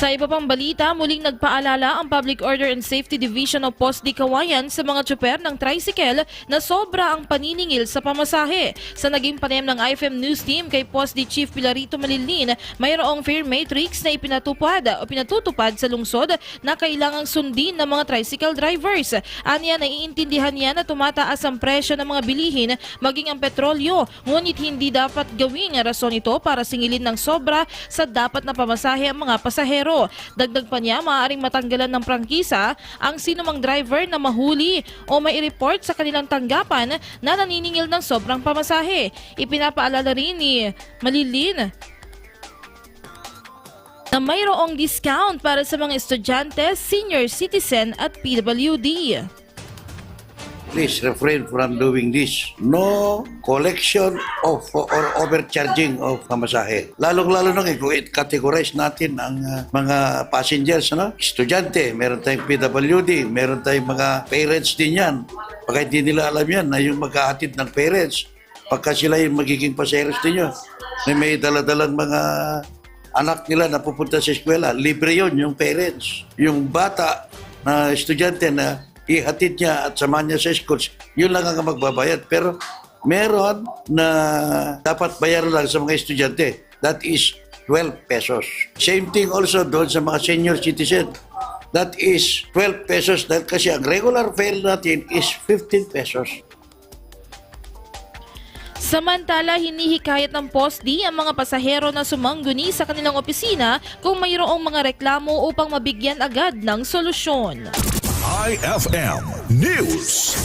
Sa iba pang balita, muling nagpaalala ang Public Order and Safety Division of POSD Kawayan sa mga tsuper ng tricycle na sobra ang paniningil sa pamasahe. Sa naging panayam ng IFM News Team kay POSD Chief Pilarito Malilin, mayroong fare matrix na pinatutupad sa lungsod na kailangang sundin ng mga tricycle drivers. Aniya, naiintindihan niya na tumataas ang presyo ng mga bilihin maging ang petrolyo, ngunit hindi dapat gawing rason ito para singilin ng sobra sa dapat na pamasahe ang mga pasahero. Dagdag pa niya, maaaring matanggalan ng prangkisa ang sinumang driver na mahuli o may report sa kanilang tanggapan na naniningil ng sobrang pamasahe. Ipinapaalala rin ni Malilin na mayroong discount para sa mga estudyante, senior citizen at PWD. Please refrain from doing this. No collection of or overcharging of pamasahe. Lalong-lalo nung i-categorize natin ang mga passengers, no? Estudyante, meron tayong PWD, meron tayong mga parents din yan. Baka hindi nila alam yan na yung magkahatid ng parents, pagka sila yung magiging passengers din yun, na may daladalang mga anak nila na pupunta sa eskwela, libre yun yung parents. Yung bata na estudyante na ihatid niya at samahan niya sa schools, yun lang ang magbabayad. Pero meron na dapat bayaran lang sa mga estudyante. That is 12 pesos. Same thing also doon sa mga senior citizen. That is 12 pesos dahil kasi ang regular fare natin is 15 pesos. Samantala, hinihikayat ng POSD ang mga pasahero na sumangguni sa kanilang opisina kung mayroong mga reklamo upang mabigyan agad ng solusyon. IFM News.